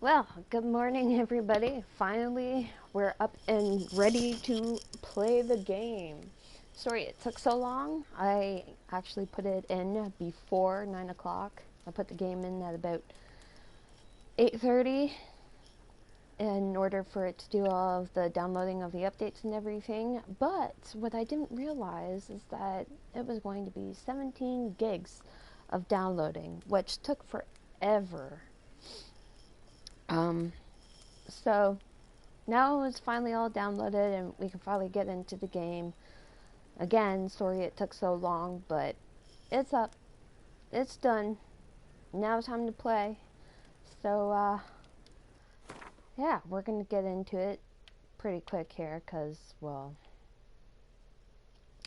Well, good morning, everybody. Finally, we're up and ready to play the game. Sorry it took so long. I actually put it in before 9 o'clock. I put the game in at about 8:30 in order for it to do all of the downloading of the updates and everything. But what I didn't realize is that it was going to be 17 gigs of downloading, which took forever. Um, so now it's finally all downloaded and we can finally get into the game. Again, sorry it took so long, but it's up. It's done. Now it's time to play. So, yeah, we're going to get into it pretty quick here because, well,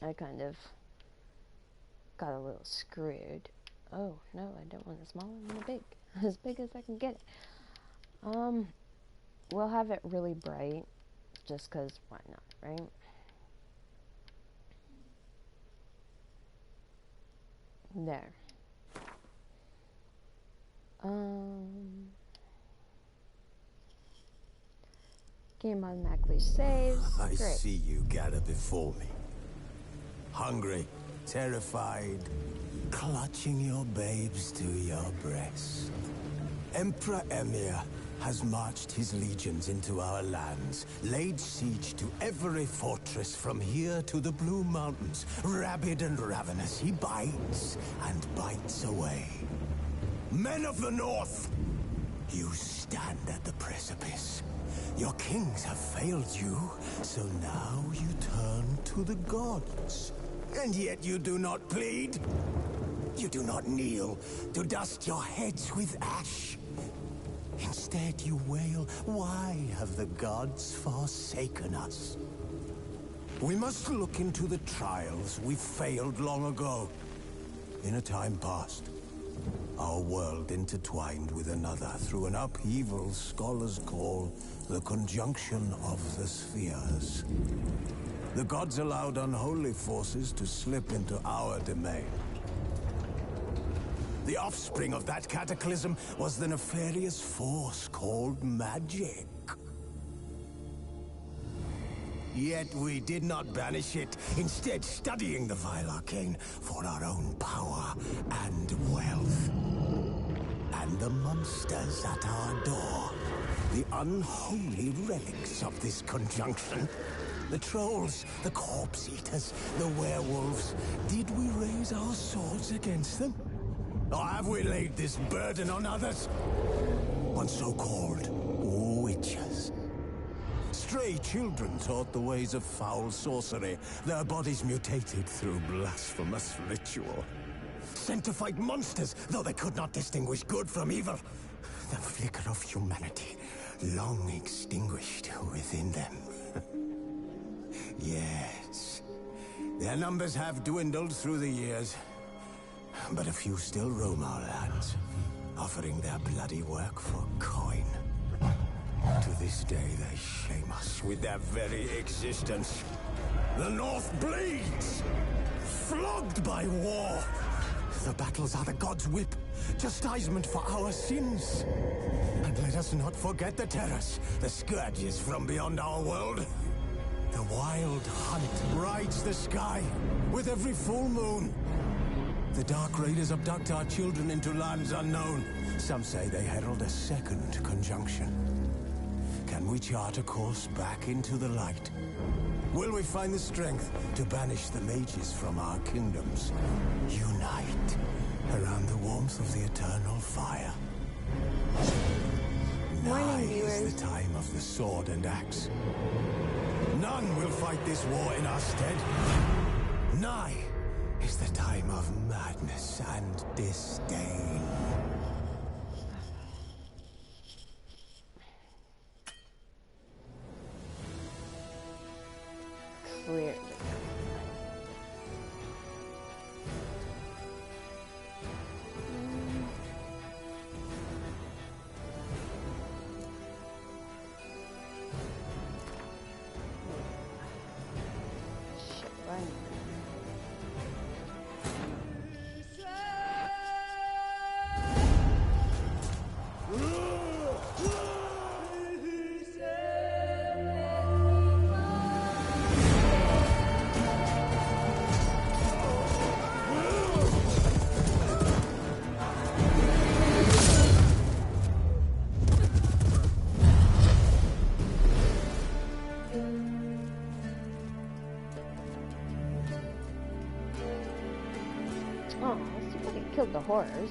I kind of got a little screwed. Oh, no, I don't want a small, I want a big. As big as I can get it. We'll have it really bright just because why not, right? There. Game automatically saves. I Great. see you gather before me. Hungry, terrified, clutching your babes to your breast. Emperor Emir has marched his legions into our lands, laid siege to every fortress from here to the Blue Mountains. Rabid and ravenous, he bites and bites away. Men of the North, you stand at the precipice. Your kings have failed you, so now you turn to the gods. And yet you do not plead. You do not kneel to dust your heads with ash. Instead you wail, why have the gods forsaken us? We must look into the trials we failed long ago. In a time past, our world intertwined with another through an upheaval scholars call the conjunction of the spheres. The gods allowed unholy forces to slip into our domain. The offspring of that cataclysm was the nefarious force called magic. Yet we did not banish it, instead studying the vile arcane for our own power and wealth. And the monsters at our door, the unholy relics of this conjunction. The trolls, the corpse eaters, the werewolves. Did we raise our swords against them? Or have we laid this burden on others? On so-called witches. Stray children taught the ways of foul sorcery, their bodies mutated through blasphemous ritual. Sent to fight monsters, though they could not distinguish good from evil. The flicker of humanity, long extinguished within them. Yes, their numbers have dwindled through the years, but a few still roam our lands, offering their bloody work for coin. To this day, they shame us with their very existence. The North bleeds, flogged by war. The battles are the gods' whip, chastisement for our sins. And let us not forget the terrors, the scourges from beyond our world. The wild hunt rides the sky with every full moon. The Dark Raiders abduct our children into lands unknown. Some say they herald a second conjunction. Can we chart a course back into the light? Will we find the strength to banish the mages from our kingdoms? Unite around the warmth of the eternal fire. Nigh is the time of the sword and axe. None will fight this war in our stead. Nigh is the time of madness and disdain. Clearly. Shit, right. the horrors.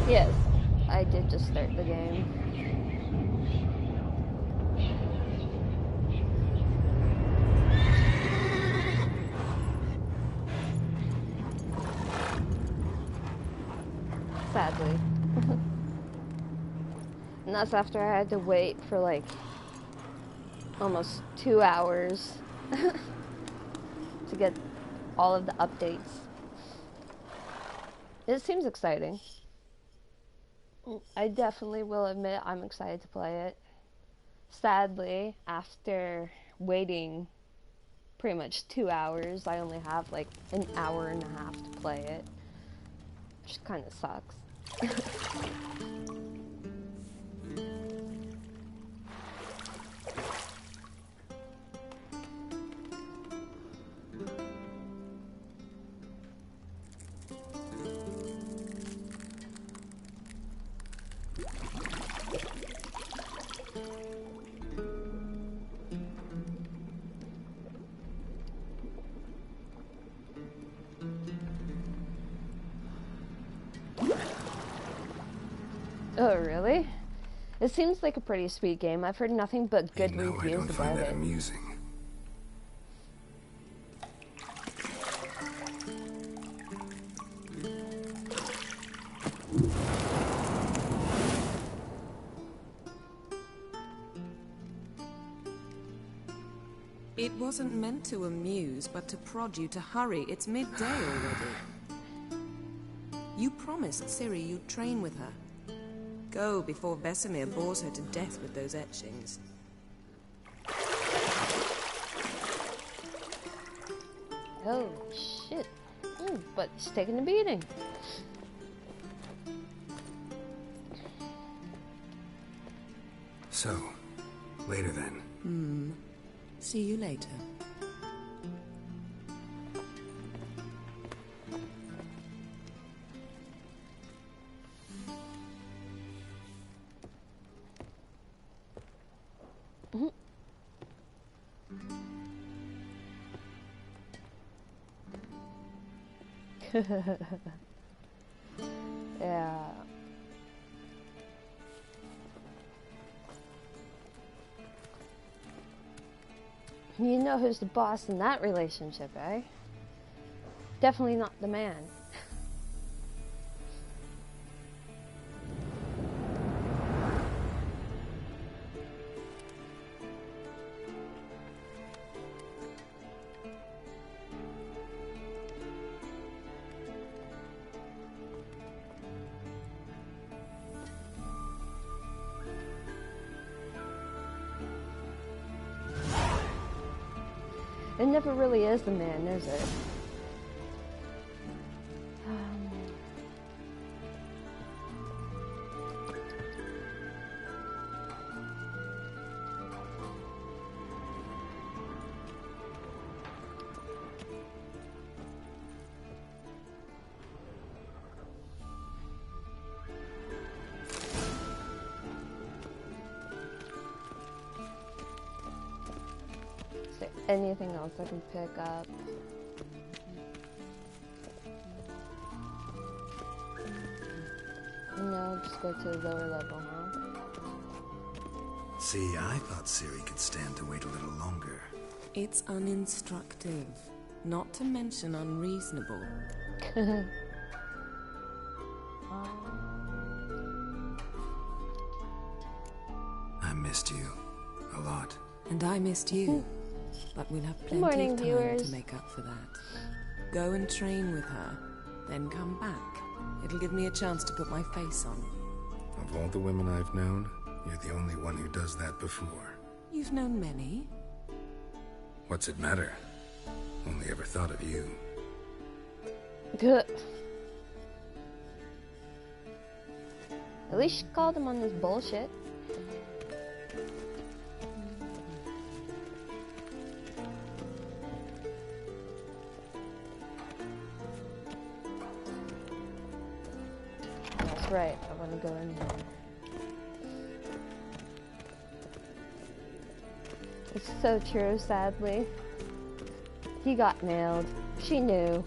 Yes, I did just start the game. Sadly. And that's after I had to wait for like almost 2 hours to get all of the updates. It seems exciting. I definitely will admit I'm excited to play it. Sadly, after waiting pretty much 2 hours, I only have like an hour and a half to play it, which kind of sucks. Oh, really? It seems like a pretty sweet game. I've heard nothing but good reviews about it. I don't find that amusing. It wasn't meant to amuse, but to prod you to hurry. It's midday already. You promised Ciri you'd train with her. Go before Vesemir bores her to death with those etchings. Oh, shit. But it's taking a beating. So, later then. See you later. Yeah. You know who's the boss in that relationship, eh? Definitely not the man. It never really is the man, is it? Is there anything else I can pick up? No, just go to the lower level, huh? See, I thought Ciri could stand to wait a little longer. It's uninstructive, not to mention unreasonable. I missed you a lot. And I missed you. But we'll have plenty morning, of time viewers. to make up for that. Go and train with her, then come back. It'll give me a chance to put my face on. Of all the women I've known, you're the only one who does that before. You've known many. What's it matter? Only ever thought of you. Good. At least she called him on this bullshit. That's right, I want to go in here. It's so true, sadly. He got nailed. She knew.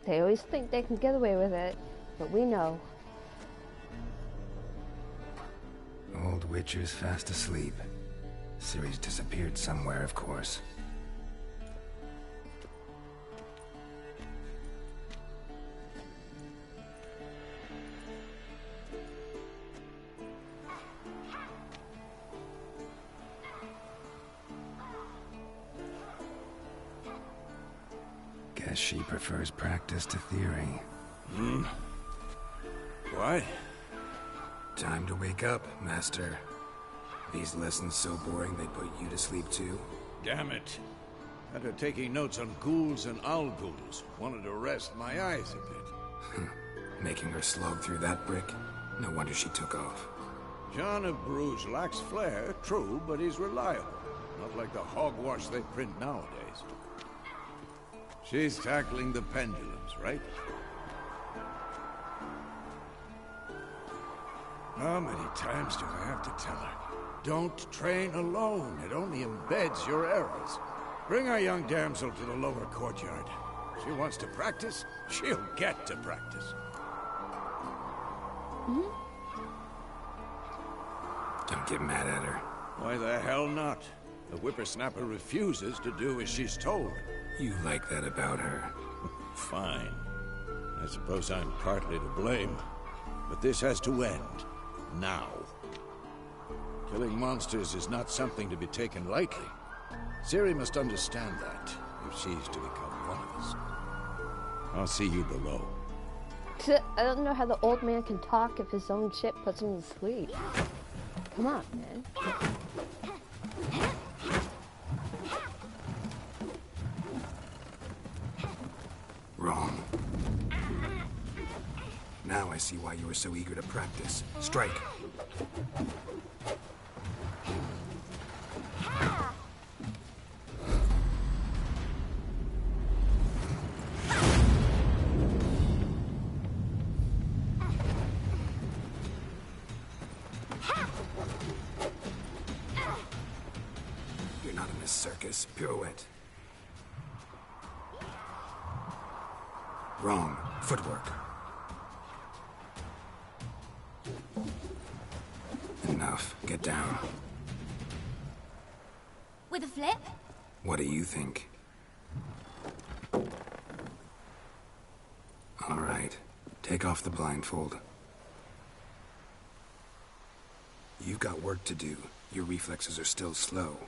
They always think they can get away with it, but we know. Old Witcher's fast asleep. Ciri's disappeared somewhere, of course. Guess she prefers practice to theory. Why? Time to wake up, Master. These lessons so boring they put you to sleep too? Damn it. After taking notes on ghouls and owl ghouls, wanted to rest my eyes a bit. Making her slog through that brick? No wonder she took off. John of Bruges lacks flair, true, but he's reliable. Not like the hogwash they print nowadays. She's tackling the pendulums, right? How many times do I have to tell her? Don't train alone. It only embeds your errors. Bring our young damsel to the lower courtyard. She wants to practice, she'll get to practice. Don't get mad at her. Why the hell not? The whippersnapper refuses to do as she's told. You like that about her. Fine. I suppose I'm partly to blame. But this has to end. Now. Killing monsters is not something to be taken lightly. Ciri must understand that, if she's to become one of us. I'll see you below. I don't know how the old man can talk if his own shit puts him to sleep. Come on, man. Wrong. Now I see why you were so eager to practice. Strike. You're not in a circus. Pirouette. Wrong. Footwork. Enough. Get down. With a flip? What do you think? All right. Take off the blindfold. You've got work to do. Your reflexes are still slow.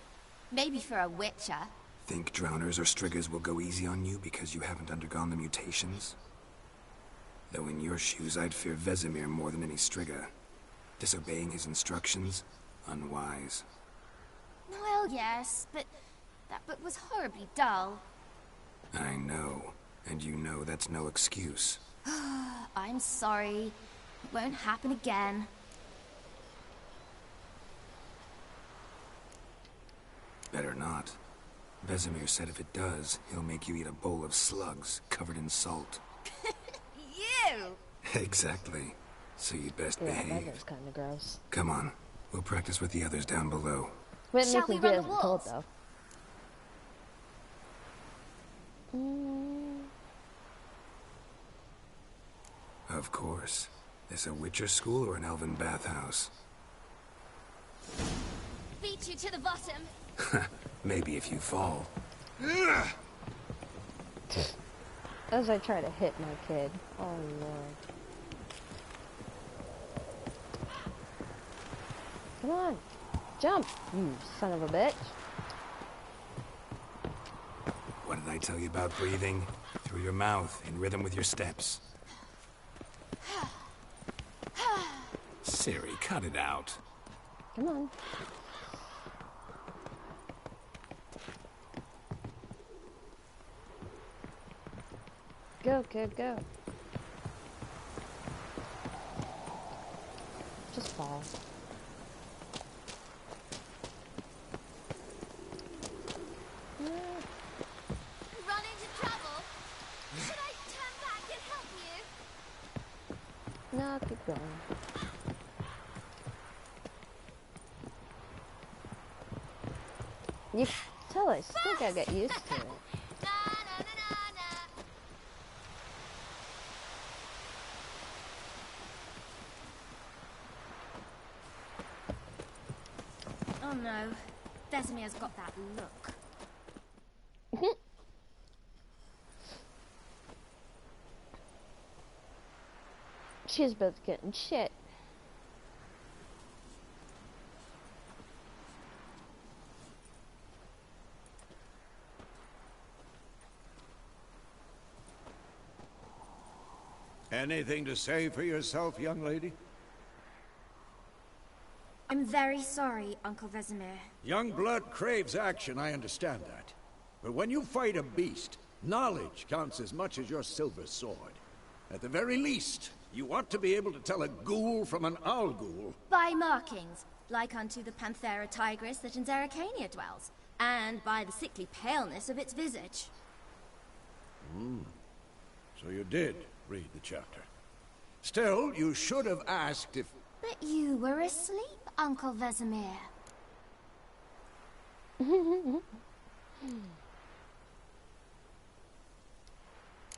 Maybe for a witcher. Think drowners or striggers will go easy on you because you haven't undergone the mutations? Though in your shoes, I'd fear Vesemir more than any strigger. Disobeying his instructions, unwise. Well, yes, but that book was horribly dull. I know, and you know that's no excuse. I'm sorry. It won't happen again. Better not. Vesemir said if it does, he'll make you eat a bowl of slugs covered in salt. You! Exactly. So you'd best Yeah, that behave. is kind of gross. Come on, we'll practice with the others down below. But Shall Nick we and run Jay the isn't told, walls? though. Of course. This a Witcher school or an elven bathhouse? Beat you to the bottom. Maybe if you fall. As I try to hit my kid. Oh, Lord. Come on. Jump, you son of a bitch. What did I tell you about breathing? Through your mouth, in rhythm with your steps. Ciri, cut it out. Come on. Go, kid, go. Just fall. Run into trouble? Should I turn back and help you? No, keep going. You tell I still gotta get used to it. Na, na, na, na, na. Oh no, Vesemir's got that look. She's both getting shit. Anything to say for yourself, young lady? I'm very sorry, Uncle Vesemir. Young blood craves action, I understand that. But when you fight a beast, knowledge counts as much as your silver sword. At the very least, you ought to be able to tell a ghoul from an owl ghoul. By markings, like unto the Panthera tigris that in Zerrikania dwells, and by the sickly paleness of its visage. So you did read the chapter. Still, you should have asked if... But you were asleep, Uncle Vesemir.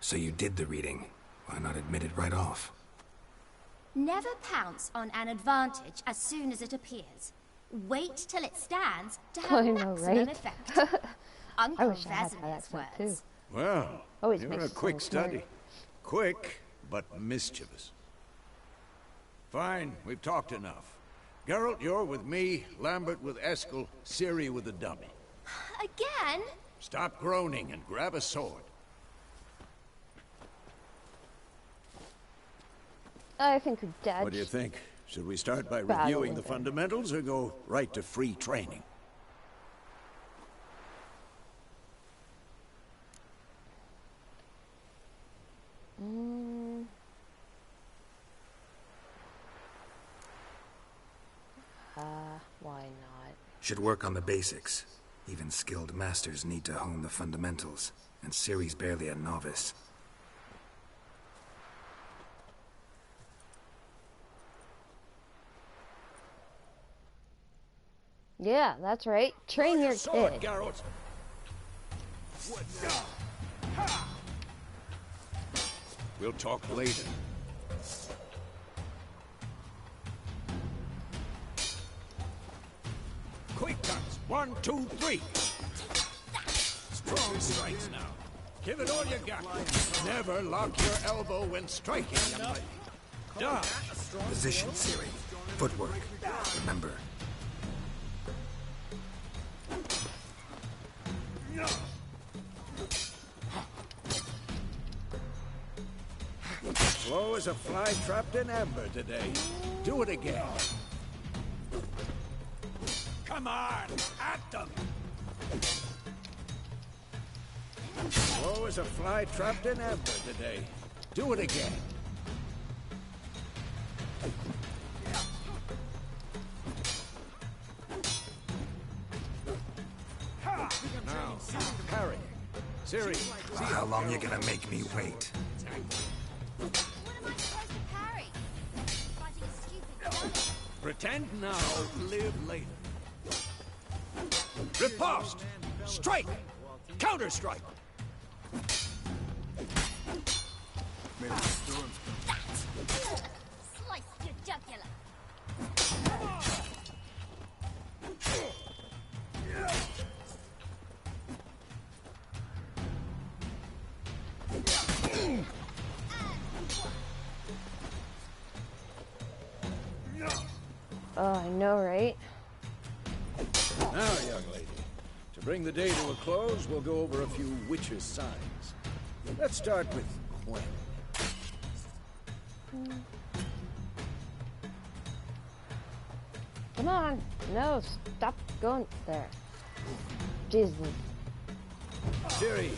So you did the reading. Why not admit it right off? Never pounce on an advantage as soon as it appears. Wait till it stands to have I know, maximum right? effect. I Uncle wish I had that Vesemir's accent words. too. Well, Always you're makes a it quick sound smart. study. Quick, but mischievous. Fine, we've talked enough. Geralt, you're with me, Lambert with Eskel, Ciri with the dummy. Again? Stop groaning and grab a sword. I think your dad. What do you think? Should we start by Battle reviewing the with him. fundamentals or go right to free training? Why not? Should work on the basics. Even skilled masters need to hone the fundamentals, and Ciri's barely a novice. Yeah, that's right. Train your Sword, kid. Geralt! We'll talk later. Quick cuts. 1, 2, 3. Strong strikes now. Give it all you got. Never lock your elbow when striking, young lady. Dodge. Position, Ciri. Footwork. Remember. Slow as a fly trapped in amber today. Do it again. Come on, at them! Oh, as a fly trapped in amber today. Do it again. Now, parrying. Ciri, see How long you gonna make me wait? What am I supposed to parry? Fighting a stupid gun. pretend now, live later. Riposte! Strike! Counter-strike! Slice your jugular. Oh, I know, right? Now, young lady, to bring the day to a close, we'll go over a few witches' signs. Let's start with Quen. Come on. No, stop going there. Jesus. Ciri,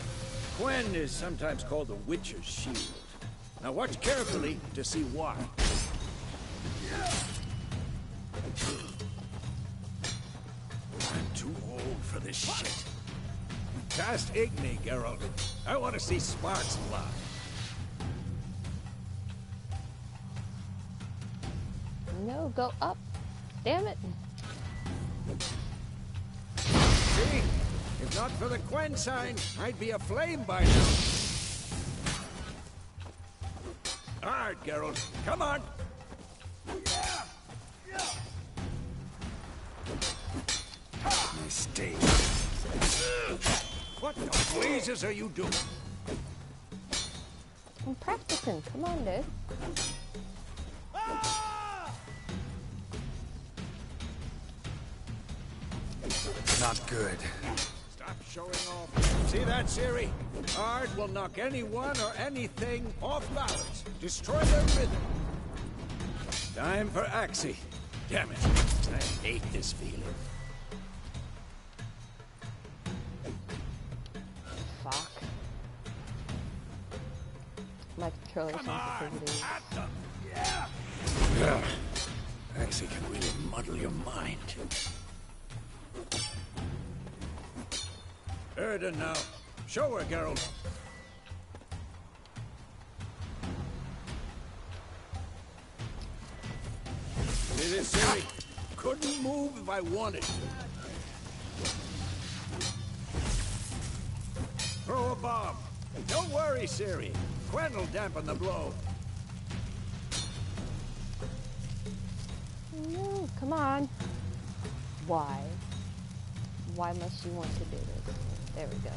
Quen is sometimes called the Witcher's Shield. Now watch carefully to see why. I'm too old for this shit. Cast Igni, Geralt. I want to see sparks fly. No, go up. Damn it. See? If not for the Quen sign, I'd be aflame by now. Hard, Geralt. Come on. Mistake. What the blazes are you doing? I'm practicing. Come on, dude. Not good. Stop showing off. See that, Ciri? Ard will knock anyone or anything off balance. Destroy their rhythm. Time for Axii. Damn it. I hate this feeling. Fuck. My controller sensitivity. At them. Yeah. Axii can really muddle your mind. Erden now. Show her, Geralt. See this, Ciri? Couldn't move if I wanted to. Throw a bomb. Don't worry, Ciri. Quen will dampen the blow. No, come on. Why? Why must you want to do this? There we go.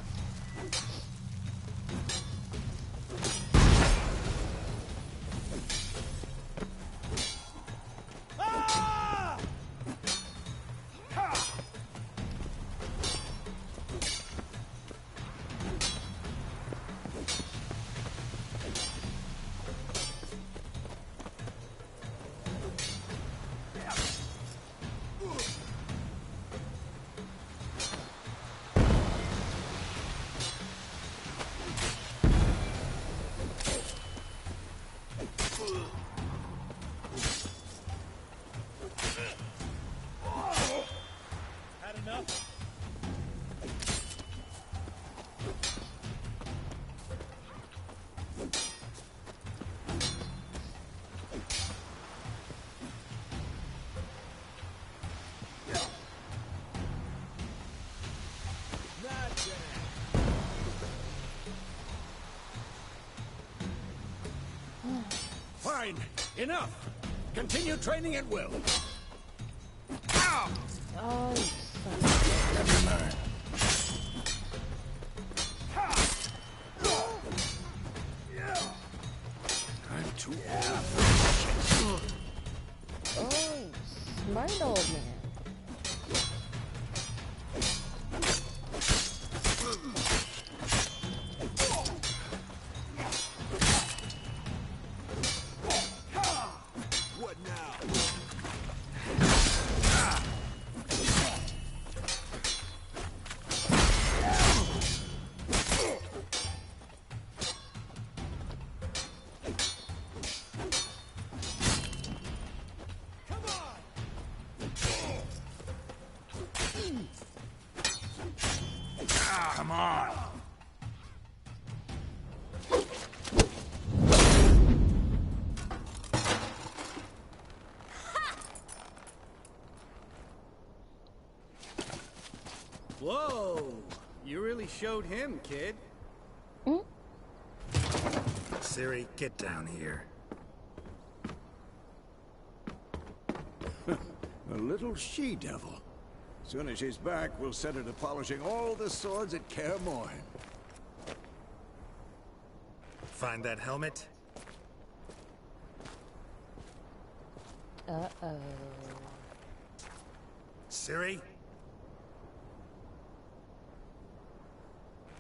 Fine. Enough. Continue training at will. Ow! Oh, you son of Never mind. I'm too old for this shit. Oh, you smart old man. What now? on! Whoa! You really showed him, kid. Ciri, get down here. A little she-devil. Soon as she's back, we'll set her to polishing all the swords at Kaer Morhen. Find that helmet? Uh-oh. Ciri?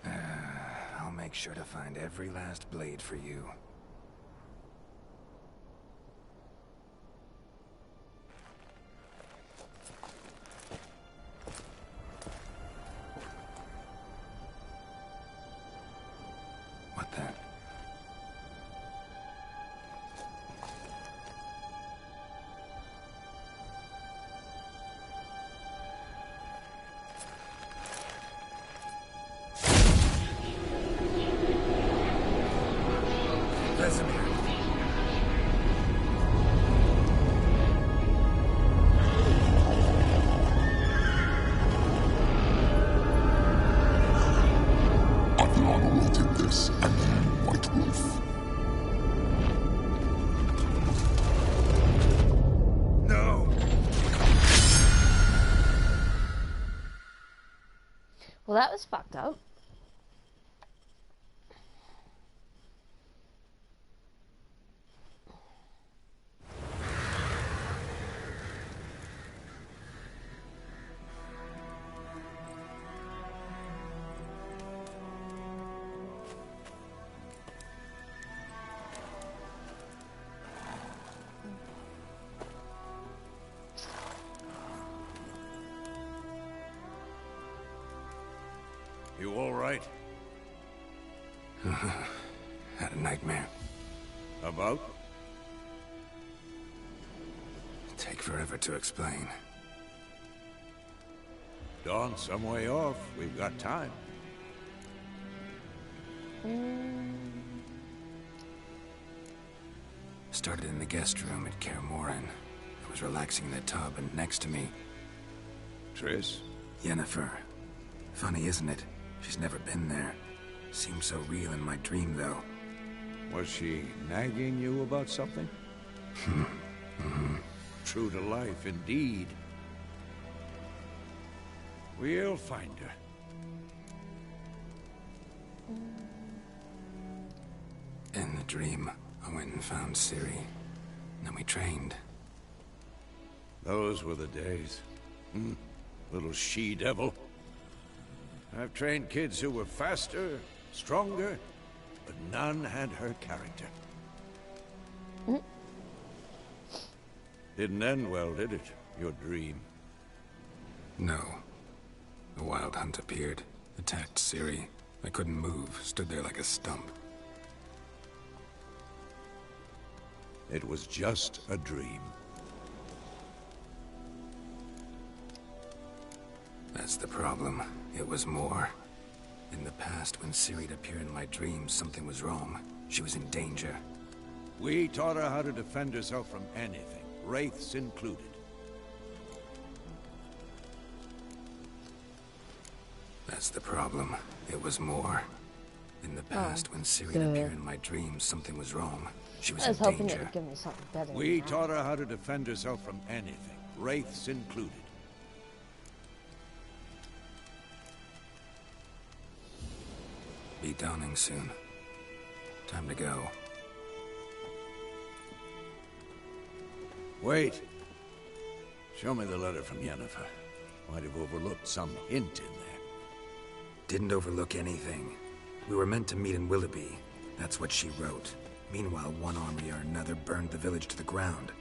I'll make sure to find every last blade for you. What the? Vesemir. Aviana will take this, and you, White Wolf. No! Well, that was fucked up. You all right? Had a nightmare. About? Take forever to explain. Dawn some way off. We've got time. Started in the guest room at Kaer Morhen. I was relaxing in the tub, and next to me, Triss? Yennefer. Funny, isn't it? She's never been there. Seemed so real in my dream, though. Was she nagging you about something? True to life, indeed. We'll find her. In the dream, I went and found Ciri. Then we trained. Those were the days. Little she-devil. I've trained kids who were faster, stronger, but none had her character. Didn't end well, did it? Your dream? No. The Wild Hunt appeared, attacked Ciri. I couldn't move, stood there like a stump. It was just a dream. That's the problem. It was more. In the past, when Ciri'd appear in my dreams, something was wrong. She was in danger. We taught her how to defend herself from anything, wraiths included. That's the problem. It was more. In the past, when Ciri'd appear in my dreams, something was wrong. She was I was in hoping it danger. would give me something better. We than that. taught her how to defend herself from anything, wraiths included. Be dawning soon. Time to go. Wait. Show me the letter from Yennefer. Might have overlooked some hint in there. Didn't overlook anything. We were meant to meet in Willoughby. That's what she wrote. Meanwhile, one army or another burned the village to the ground.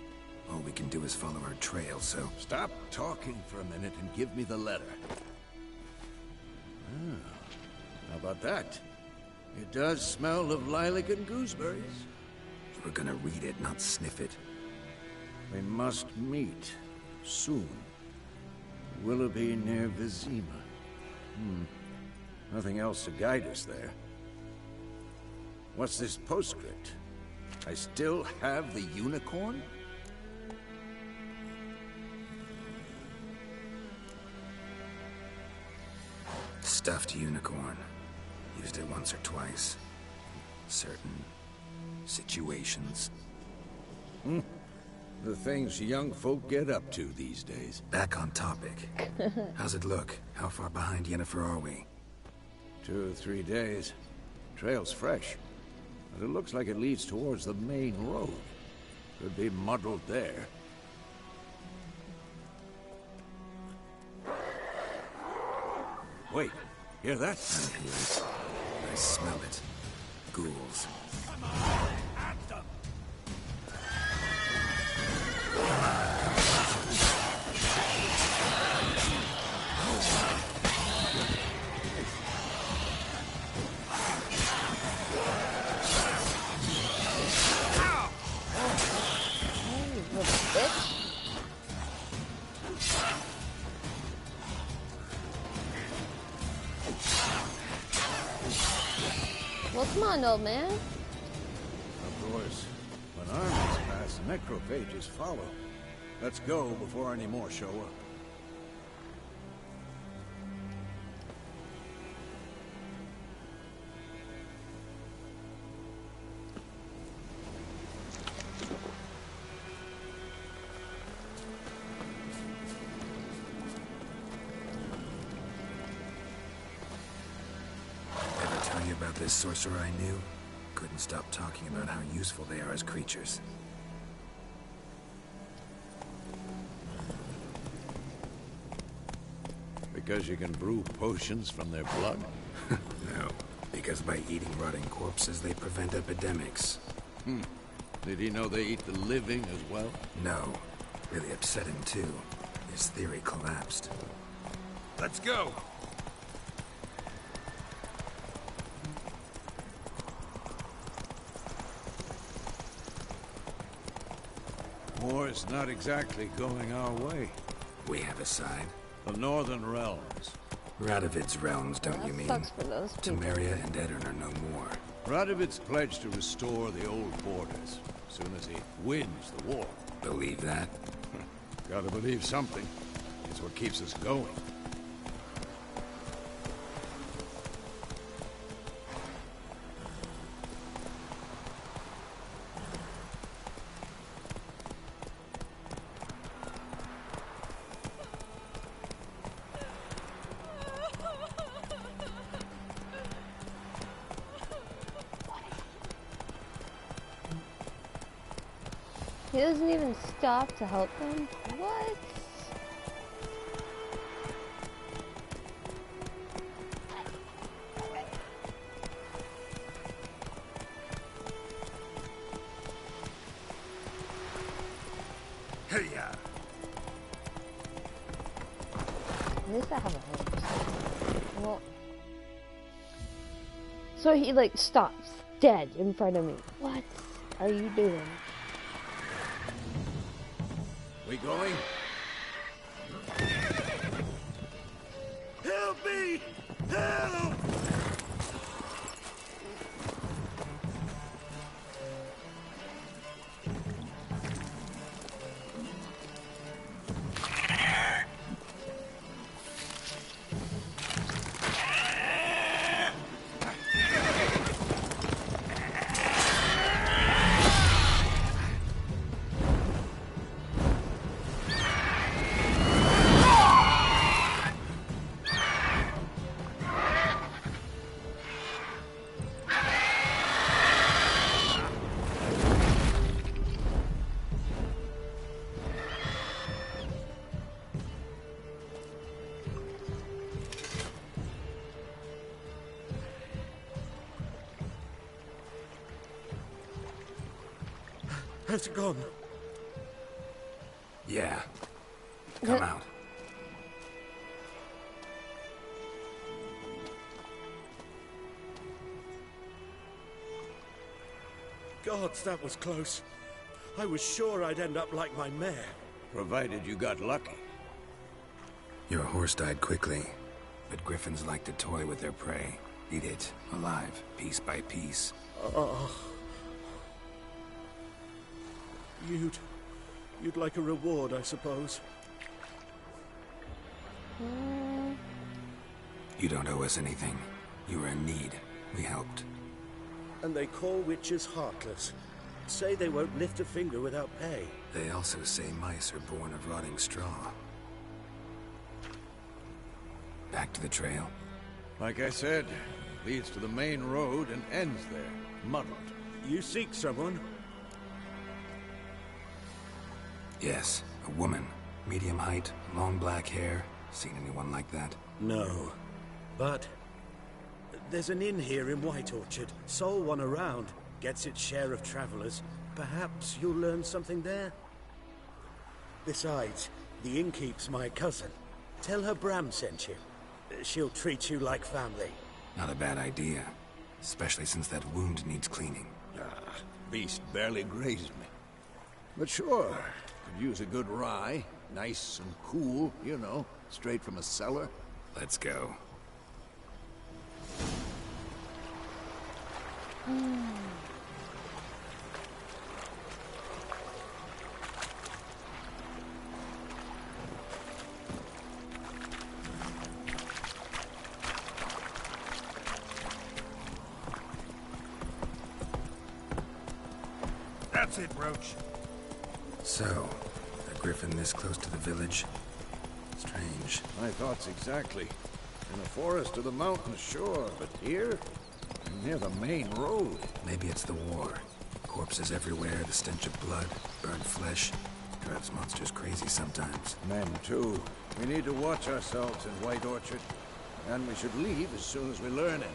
All we can do is follow her trail, so... Stop talking for a minute and give me the letter. How about that? It does smell of lilac and gooseberries. You were gonna read it, not sniff it. We must meet. Soon. Willoughby near Vizima. Nothing else to guide us there. What's this postscript? I still have the unicorn? Stuffed unicorn. Used it once or twice. Certain situations. The things young folk get up to these days. Back on topic. How's it look? How far behind Yennefer are we? 2 or 3 days. Trail's fresh. But it looks like it leads towards the main road. Could be muddled there. Wait, hear that? I hear it. I smell it. Ghouls. Well, come on, old man. Of course. When armies pass, necrophages follow. Let's go before any more show up. About this sorcerer I knew, couldn't stop talking about how useful they are as creatures. Because you can brew potions from their blood? No, because by eating rotting corpses, they prevent epidemics. Did he know they eat the living as well? No. Really upset him, too. His theory collapsed. Let's go! War's not exactly going our way. We have a side. The Northern Realms. Radovid's realms, don't you mean? Sucks for those people. Temeria and Edirn are no more. Radovid's pledged to restore the old borders, as soon as he wins the war. Believe that? Gotta believe something. It's what keeps us going. He doesn't even stop to help them? What? Hey-ya! At least I have a hope. Well, so he like stops dead in front of me. What are you doing? We going? Help me! Help! Has it gone? Yeah. Come out. Gods, that was close. I was sure I'd end up like my mare. Provided you got lucky. Your horse died quickly. but griffins like to toy with their prey. Eat it, alive, piece by piece. You'd like a reward, I suppose. You don't owe us anything. You were in need. We helped. And they call witches heartless. Say they won't lift a finger without pay. They also say mice are born of rotting straw. Back to the trail. Like I said, leads to the main road and ends there, muddled. You seek someone? Yes, a woman. Medium height, long black hair. Seen anyone like that? No. But there's an inn here in White Orchard. Sole one around. Gets its share of travelers. Perhaps you'll learn something there? Besides, the innkeep's my cousin. Tell her Bram sent you. She'll treat you like family. Not a bad idea. Especially since that wound needs cleaning. Beast barely grazed me. But sure, could use a good rye. Nice and cool, you know, straight from a cellar. Let's go. That's it, Roach. So, a griffin this close to the village? Strange. My thoughts exactly. In the forest or the mountains, sure, but here? Near the main road. Maybe it's the war. Corpses everywhere, the stench of blood, burnt flesh. Drives monsters crazy sometimes. Men, too. We need to watch ourselves in White Orchard. And we should leave as soon as we learn anything.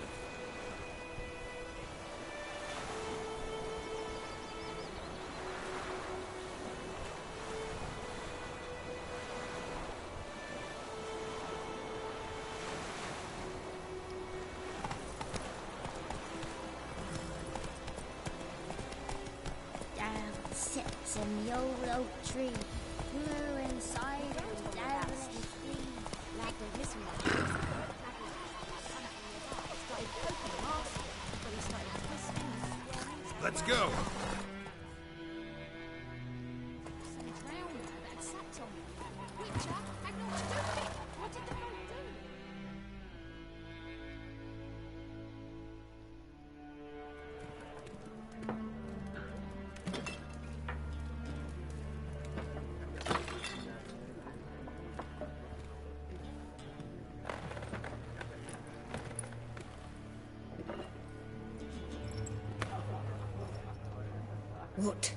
Sits in the old oak tree, grew inside and down and free, like the whistle. Let's go. What?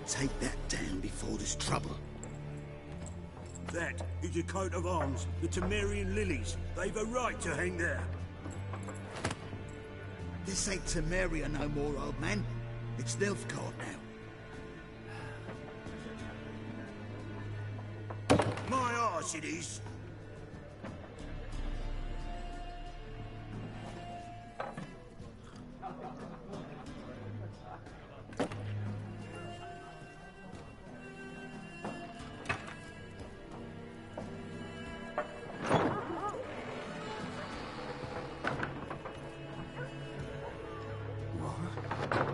Take that down before there's trouble. That is a coat of arms, the Temerian lilies. They've a right to hang there. This ain't Temeria no more, old man. It's Nilfgaard now. My arse it is.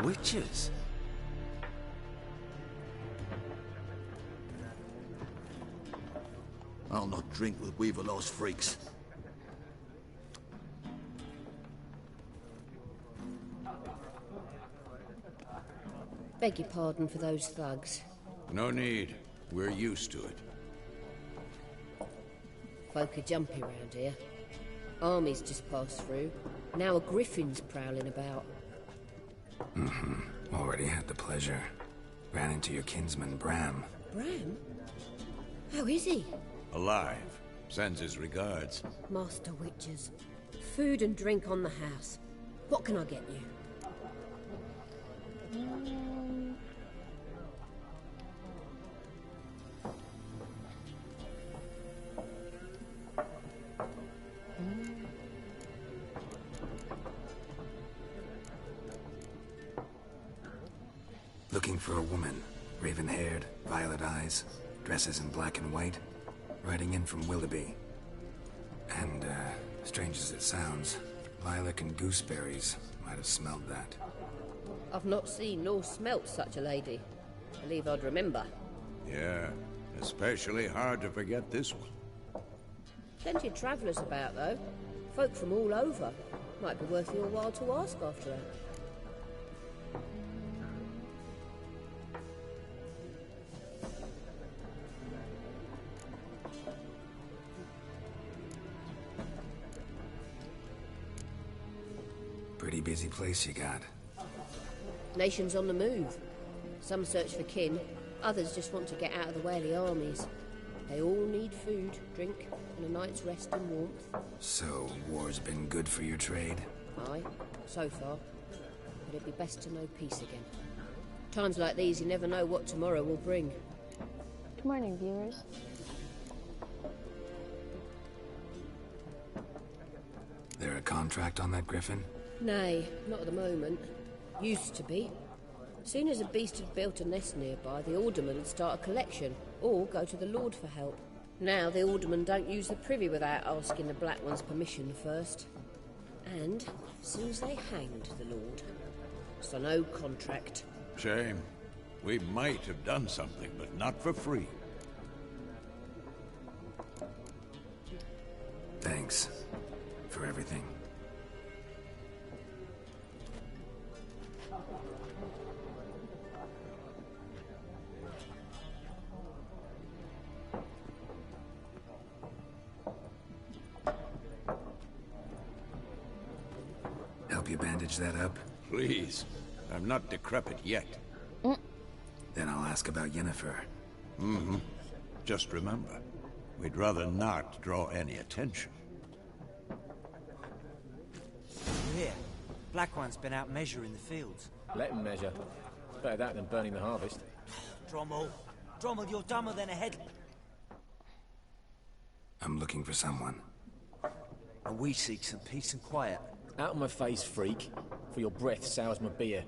Witches? I'll not drink with Weaverlaw's freaks. Beg your pardon for those thugs. No need. We're used to it. Folk are jumpy round here. Armies just passed through. Now a griffin's prowling about. Already had the pleasure. Ran into your kinsman, Bram. Bram? How is he? Alive. Sends his regards. Master Witches. Food and drink on the house. What can I get you? Looking for a woman. Raven-haired, violet eyes, dresses in black and white. Riding in from Willoughby. And, strange as it sounds, lilac and gooseberries might have smelled that. I've not seen nor smelt such a lady. Believe I'd remember. Yeah, especially hard to forget this one. Plenty of travellers about, though. Folk from all over. Might be worth your while to ask after her. Pretty busy place you got. Nations on the move. Some search for kin, others just want to get out of the way of the armies. They all need food, drink, and a night's rest and warmth. So, war's been good for your trade? Aye, so far. But it'd be best to know peace again. Times like these, you never know what tomorrow will bring. Good morning, viewers. There a contract on that griffin? Nay, not at the moment. Used to be. Soon as a beast had built a nest nearby, the alderman would start a collection, or go to the Lord for help. Now the aldermen don't use the privy without asking the Black One's permission first. And as soon as they hanged the Lord. So no contract. Shame. We might have done something, but not for free. Thanks for everything. Help you bandage that up? Please. I'm not decrepit yet. Then I'll ask about Yennefer. Mm-hmm. Just remember, we'd rather not draw any attention. Here, Black One's been out measuring the fields. Let him measure. Better that than burning the harvest. Drommel, you're dumber than a head. I'm looking for someone. And we seek some peace and quiet. Out of my face, freak. For your breath sours my beer.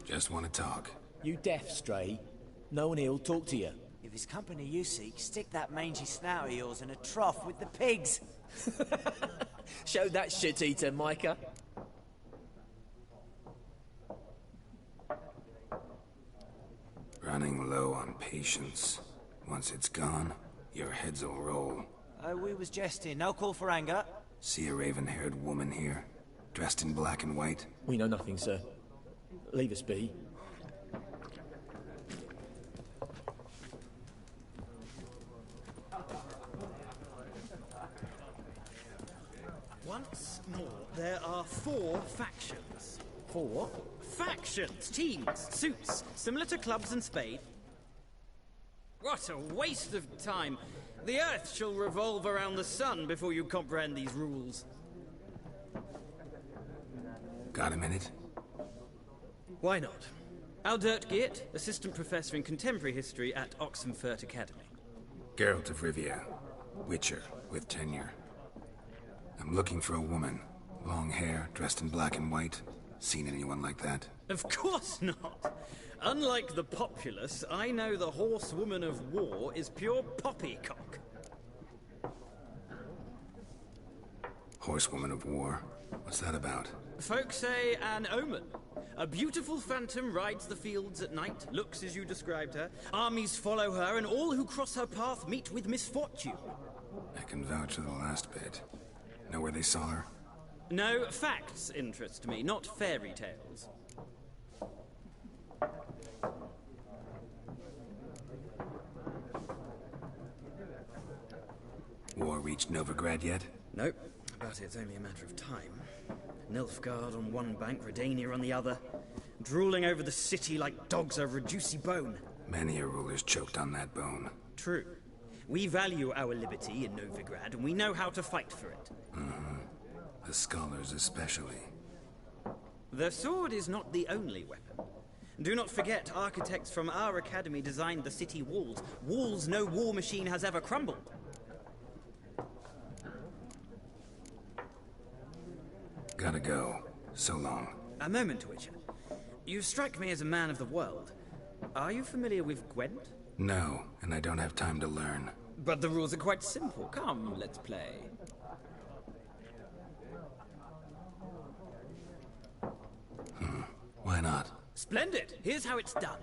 Just want to talk. You deaf, Stray? No one here'll talk to you. If it's company you seek, stick that mangy snout of yours in a trough with the pigs. Show that shit-eater, Micah. Running low on patience. Once it's gone, your heads will roll. Oh, we was jesting. No call for anger. See a raven-haired woman here, dressed in black and white? We know nothing, sir. Leave us be. Once more, there are 4 factions. 4? Factions, teams, suits, similar to clubs and spade. What a waste of time. The Earth shall revolve around the sun before you comprehend these rules. Got a minute? Why not? Aldert Geert, Assistant Professor in Contemporary History at Oxenfurt Academy. Geralt of Rivia, Witcher with tenure. I'm looking for a woman. Long hair, dressed in black and white. Seen anyone like that? Of course not. Unlike the populace, I know the horsewoman of war is pure poppycock. Horsewoman of war? What's that about? Folk say an omen. A beautiful phantom rides the fields at night, looks as you described her. Armies follow her, and all who cross her path meet with misfortune. I can vouch for the last bit. Know where they saw her? No, facts interest me, not fairy tales. War reached Novigrad yet? Nope, but it's only a matter of time. Nilfgaard on one bank, Redania on the other, drooling over the city like dogs over a juicy bone. Many a ruler's choked on that bone. True. We value our liberty in Novigrad, and we know how to fight for it. Mm-hmm. The scholars especially. The sword is not the only weapon. Do not forget, architects from our academy designed the city walls. Walls no war machine has ever crumbled. Gotta go. So long. A moment, Witcher. You strike me as a man of the world. Are you familiar with Gwent? No, and I don't have time to learn. But the rules are quite simple. Come, let's play. Why not? Splendid! Here's how it's done.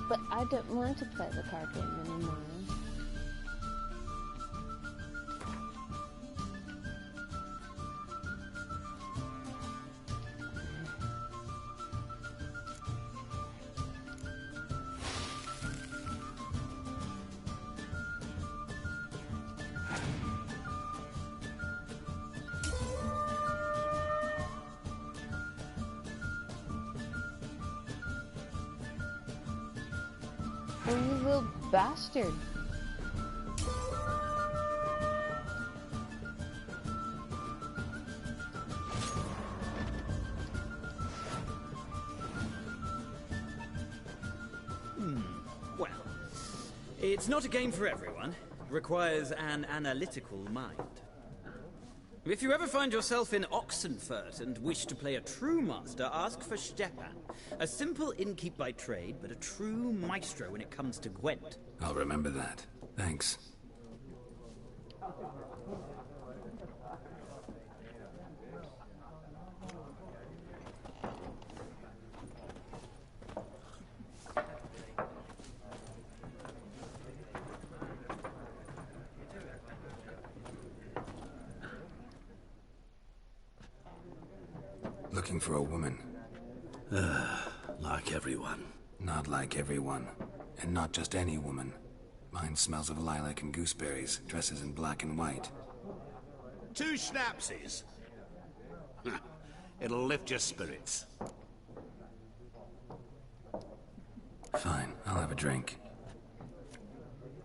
But I don't want to play the card game anymore. Oh, you little bastard. Well, it's not a game for everyone. Requires an analytical mind. If you ever find yourself in Oxenfurt and wish to play a true master, ask for Stepan. A simple innkeep by trade, but a true maestro when it comes to Gwent. I'll remember that. Thanks. Looking for a woman. Like everyone. Not like everyone. And not just any woman. Mine smells of lilac and gooseberries, dresses in black and white. 2 schnapsies. It'll lift your spirits. Fine, I'll have a drink.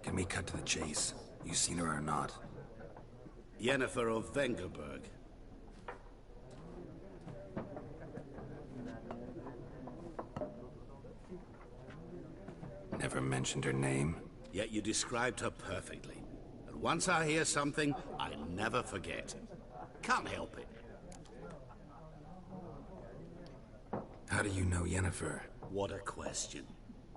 Can we cut to the chase? You seen her or not? Yennefer of Vengerberg. Never mentioned her name. Yet you described her perfectly. And once I hear something, I never forget. Can't help it. How do you know Yennefer? What a question.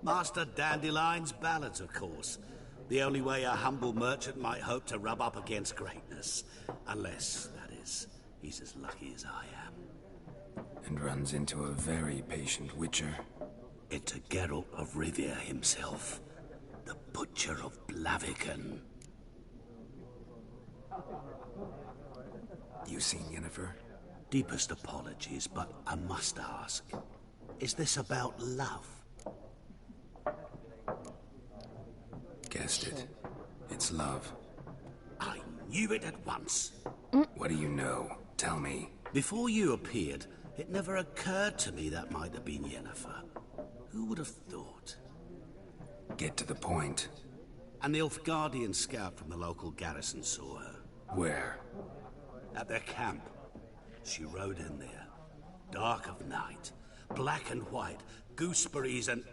Master Dandelion's ballads, of course. The only way a humble merchant might hope to rub up against greatness. Unless, that is, he's as lucky as I am. And runs into a very patient witcher. Into Geralt of Rivia himself. The Butcher of Blaviken. You seen Yennefer? Deepest apologies, but I must ask. Is this about love? Guessed it. It's love. I knew it at once. What do you know? Tell me. Before you appeared, it never occurred to me that might have been Yennefer. Who would have thought? Get to the point. An Nilfgaardian scout from the local garrison saw her. Where? At their camp. She rode in there. Dark of night. Black and white. Gooseberries and...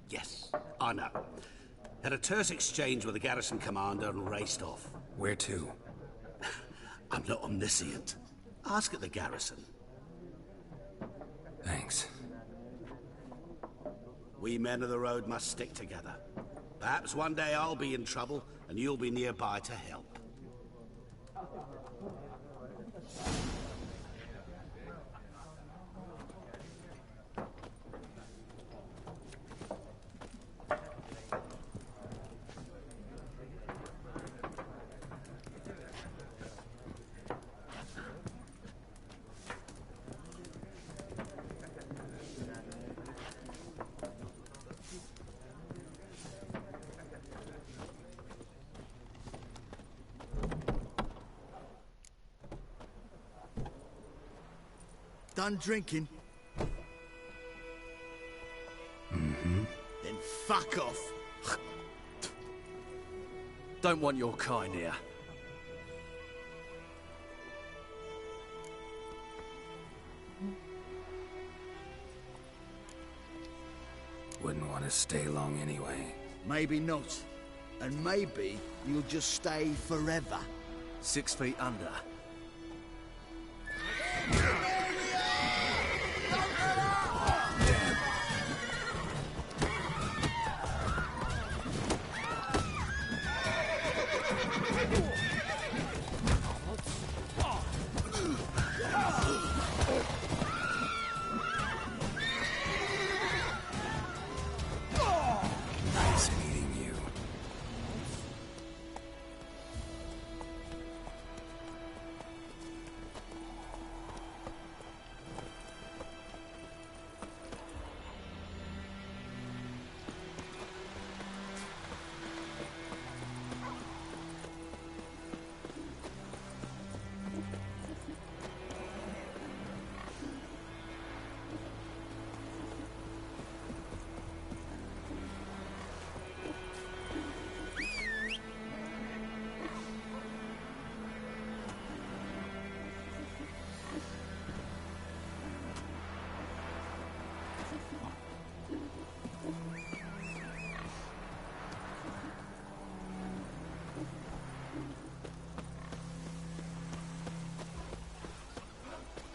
Yes, I know. Had a terse exchange with the garrison commander and raced off. Where to? I'm not omniscient. Ask at the garrison. Thanks. We men of the road must stick together. Perhaps one day I'll be in trouble and you'll be nearby to help. Done drinking? Mm-hmm. Then fuck off. Don't want your kind here. Wouldn't want to stay long anyway. Maybe not. And maybe you'll just stay forever. 6 feet under. Nice and eating you.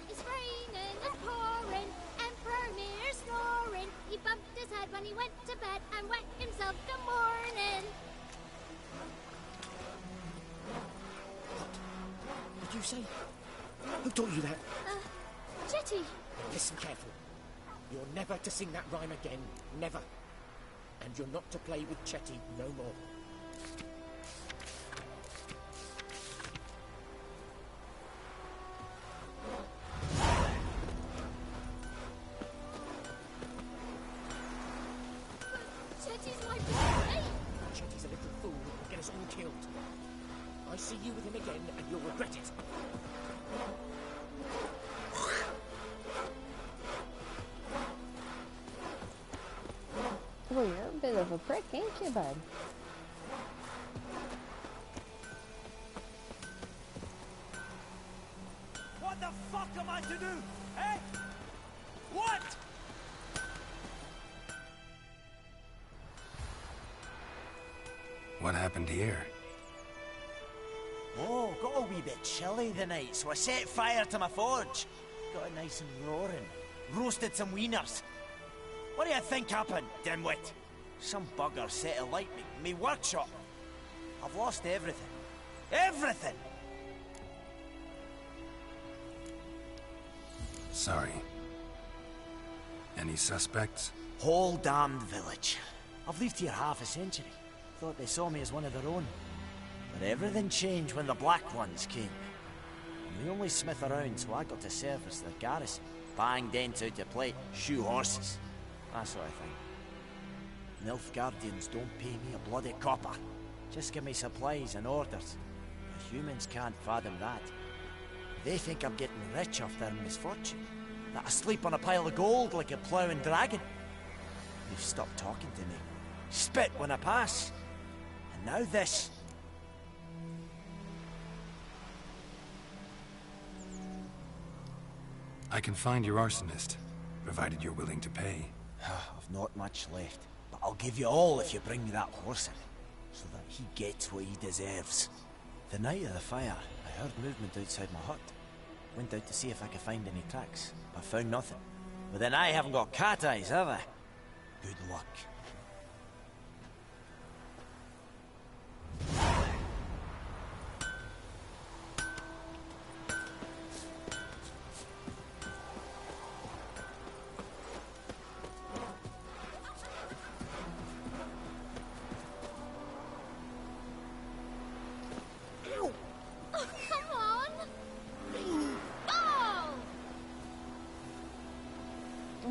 It's raining and pouring, Emperor Mir snoring. He bumped his head when he went to bed and wet himself the morning. What did you say? Who taught you that? Jetty. Listen careful. You're never to sing that rhyme again. Never. And you're not to play with Chetty no more. see you with him again, and you'll regret it. Well, you're a bit of a prick, ain't you, bud? What the fuck am I to do? Eh? What? What happened here? Oh, got a wee bit chilly the night, so I set fire to my forge. Got it nice and roaring. Roasted some wieners. What do you think happened, dimwit? Some bugger set alight me workshop. I've lost everything. Everything! Sorry. Any suspects? Whole damned village. I've lived here half a century. Thought they saw me as one of their own. But everything changed when the Black Ones came. I'm the only smith around, so I got to service the garrison. Bang dents out to plate, shoe horses. That sort of thing. Nilfgaardians don't pay me a bloody copper. Just give me supplies and orders. The humans can't fathom that. They think I'm getting rich off their misfortune. That I sleep on a pile of gold like a ploughing dragon. They've stopped talking to me. Spit when I pass. And now this. I can find your arsonist, provided you're willing to pay. I've not much left, but I'll give you all if you bring me that horse in, so that he gets what he deserves. The night of the fire, I heard movement outside my hut. Went out to see if I could find any tracks, but found nothing. But then I haven't got cat eyes, have I? Good luck.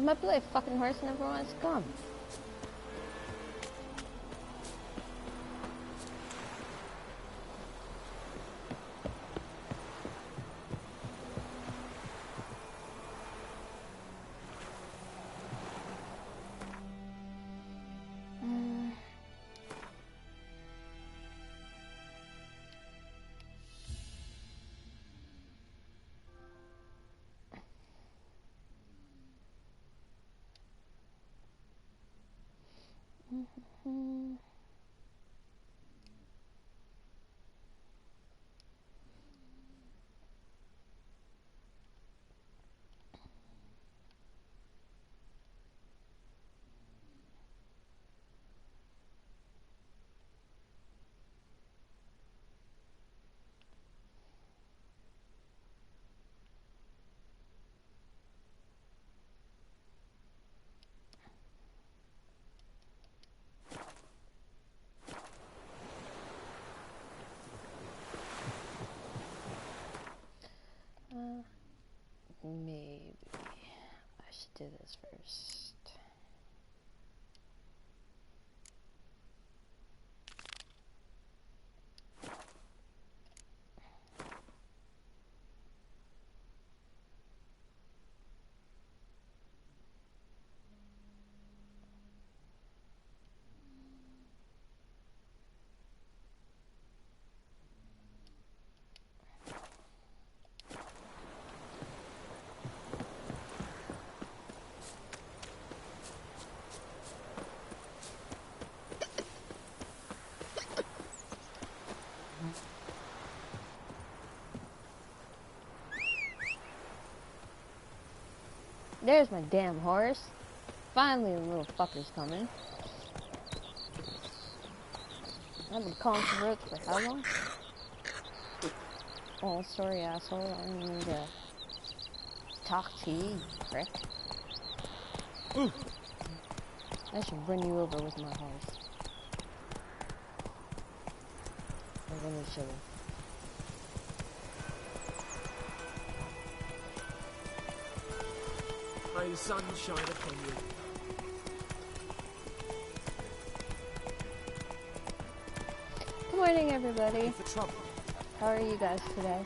My bloody fucking horse never wants to come. Maybe I should do this first. There's my damn horse. Finally, the little fucker's coming. I've been calling for roads for how long? Oh, sorry, asshole. I didn't mean to talk to you, prick. I should run you over with my horse. Let me show you. May the sun shine upon you. Good morning, everybody. For trouble. How are you guys today?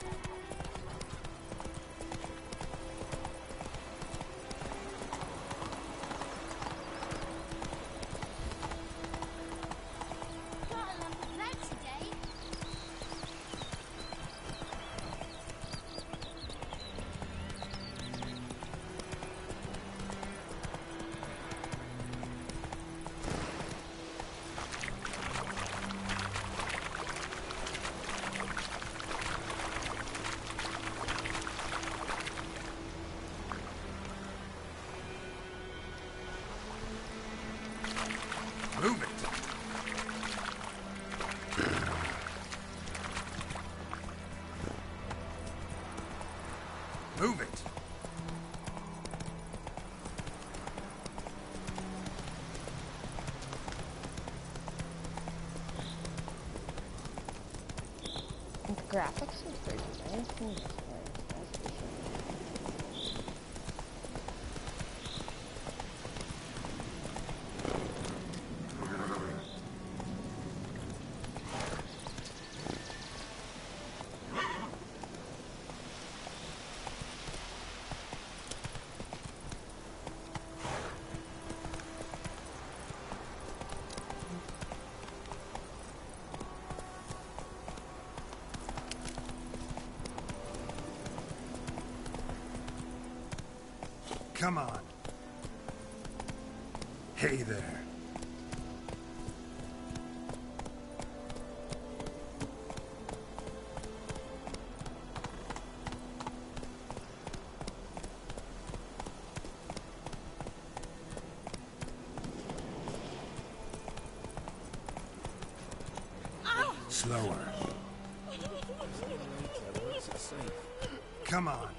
Move it! Move it! The graphics are pretty nice in this part, that's for sure. Come on. Hey there. Slower. Come on.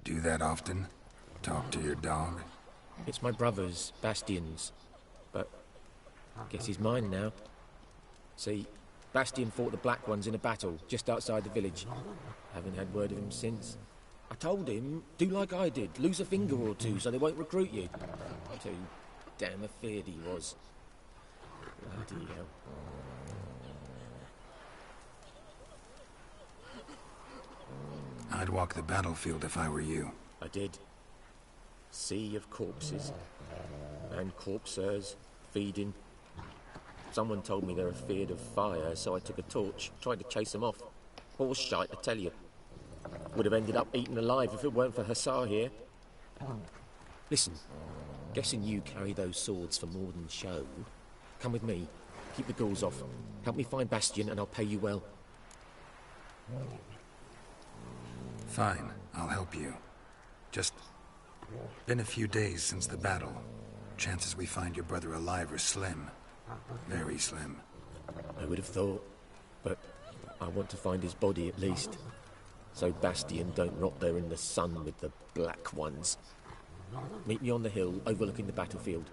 Do that often? Talk to your dog? It's my brother's, Bastion's. But I guess he's mine now. See, Bastion fought the Black Ones in a battle just outside the village. Haven't had word of him since. I told him, do like I did, lose a finger or two so they won't recruit you. Too damn afeard he was. Bloody hell. I'd walk the battlefield if I were you. I did. Sea of corpses. And corpsers, feeding. Someone told me they're afeard of fire, so I took a torch, tried to chase them off. Horse shite, I tell you. Would have ended up eaten alive if it weren't for Hussar here. Listen, guessing you carry those swords for more than show. Come with me, keep the ghouls off. Help me find Bastion and I'll pay you well. Fine, I'll help you. Just been a few days since the battle. Chances we find your brother alive are slim. Very slim. I would have thought, but I want to find his body at least. So Bastion don't rot there in the sun with the Black Ones. Meet me on the hill overlooking the battlefield.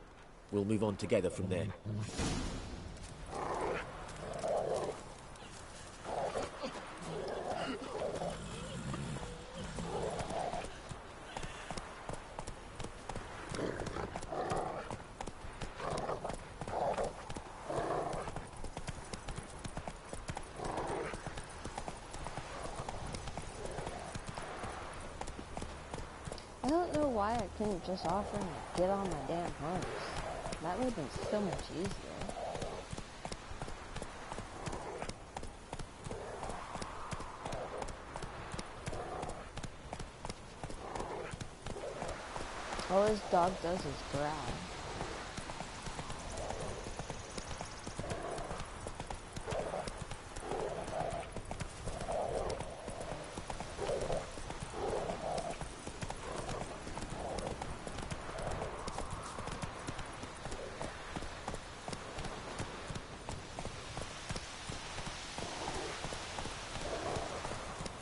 We'll move on together from there. I don't know why I couldn't just offer him to get on my damn horse. That would have been so much easier. All his dog does is growl.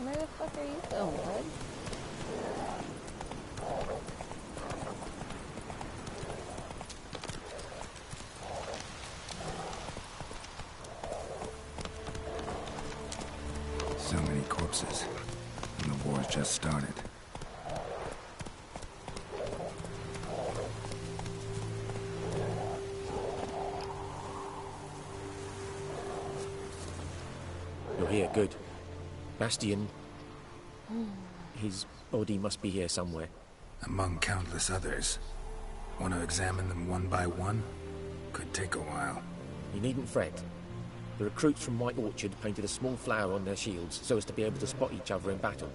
Where the fuck are you going, bud? So many corpses. And the war's just started. You're here, good. Bastion... His body must be here somewhere. Among countless others. Want to examine them one by one? Could take a while. You needn't fret. The recruits from White Orchard painted a small flower on their shields so as to be able to spot each other in battle.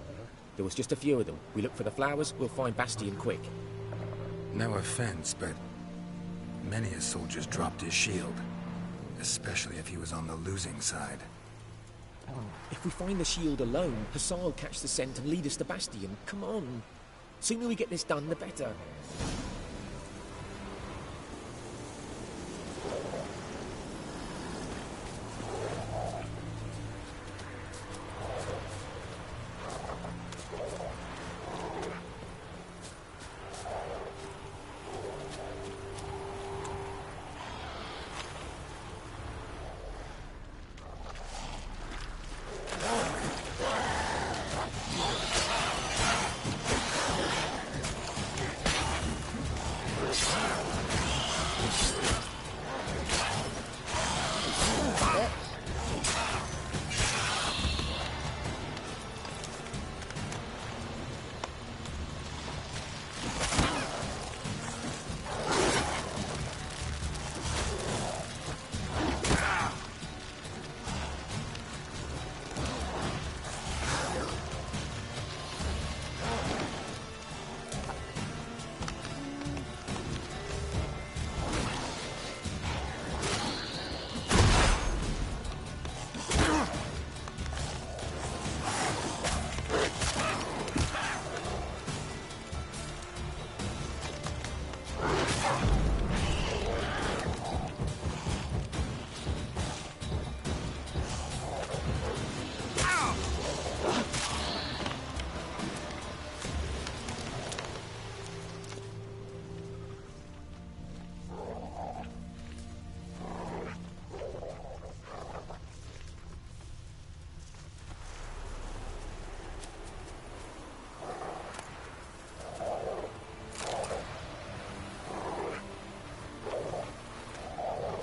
There was just a few of them. We look for the flowers, we'll find Bastion quick. No offense, but many a soldier's dropped his shield. Especially if he was on the losing side. If we find the shield alone, Hassan will catch the scent and lead us to Bastion. Come on. Sooner we get this done, the better.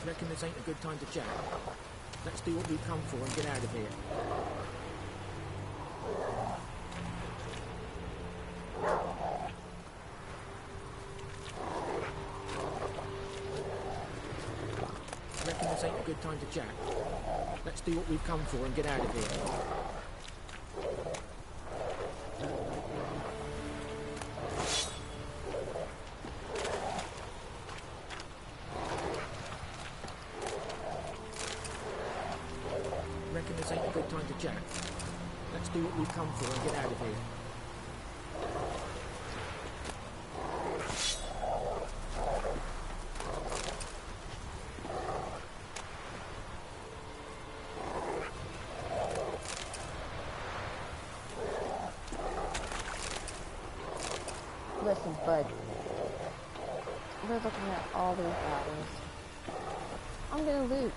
Reckon this ain't a good time to chat. Let's do what we've come for and get out of here. Reckon this ain't a good time to chat. Let's do what we've come for and get out of here. Reckon this ain't a good time to chat. Let's do what we've come for and get out of here. Listen, bud. We're looking at all these battles. I'm gonna loot.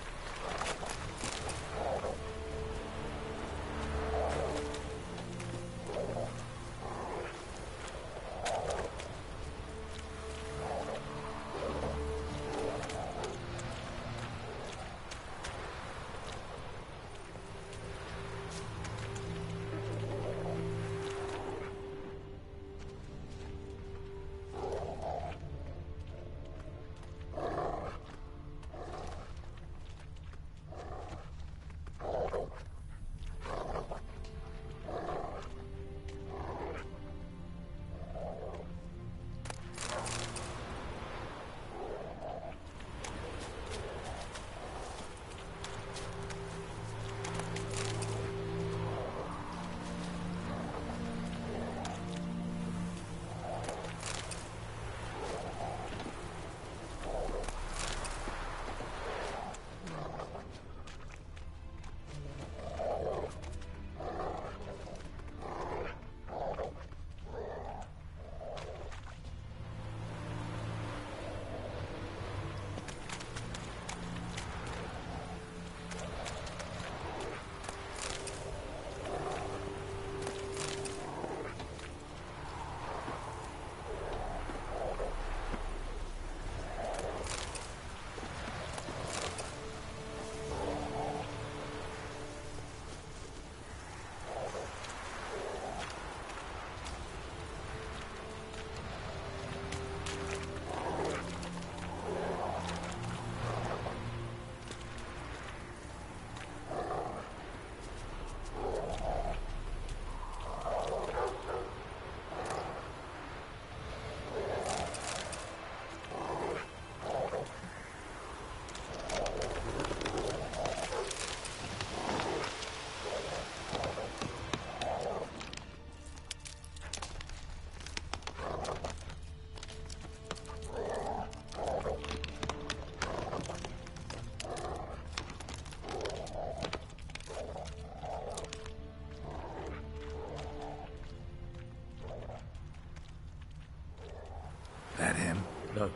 No.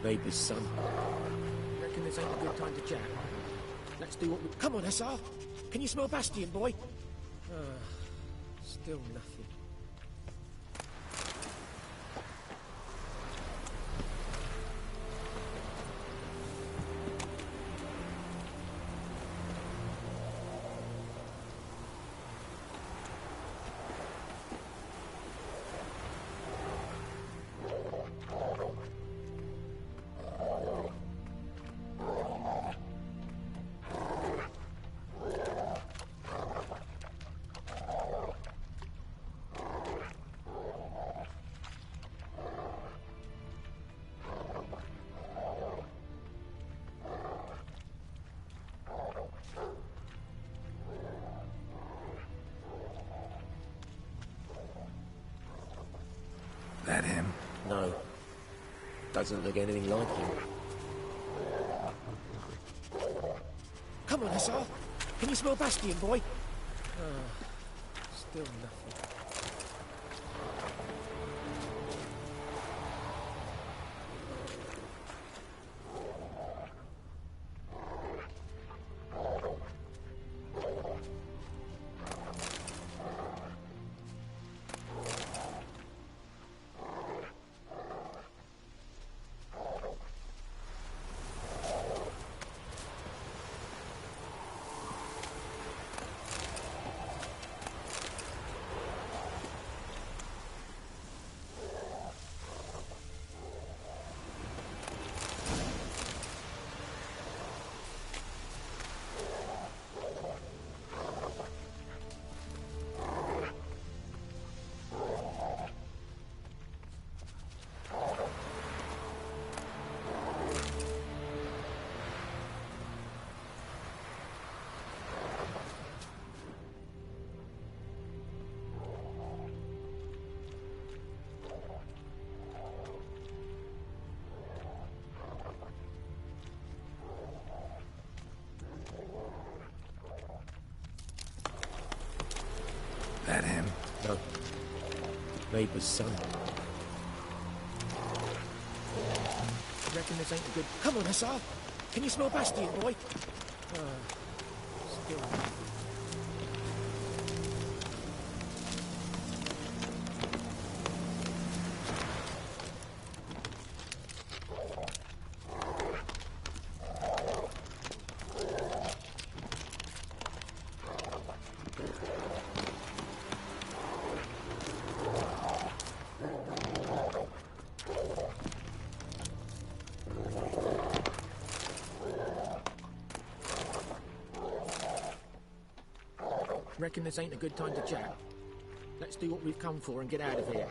Neighbour's son. Reckon this ain't a good time to chat? Let's do what we... Come on, SR! Can you smell Bastion, boy? Still nothing. That him? No. Doesn't look anything like him. Come on, SR! Can you smell Bastion, boy? Still nothing. That him? No. Neighbour's son. Reckon this ain't a good... Come on, SR! Can you smell Bastion, boy? Still nothing. Reckon this ain't a good time to chat? Let's do what we've come for and get out of here.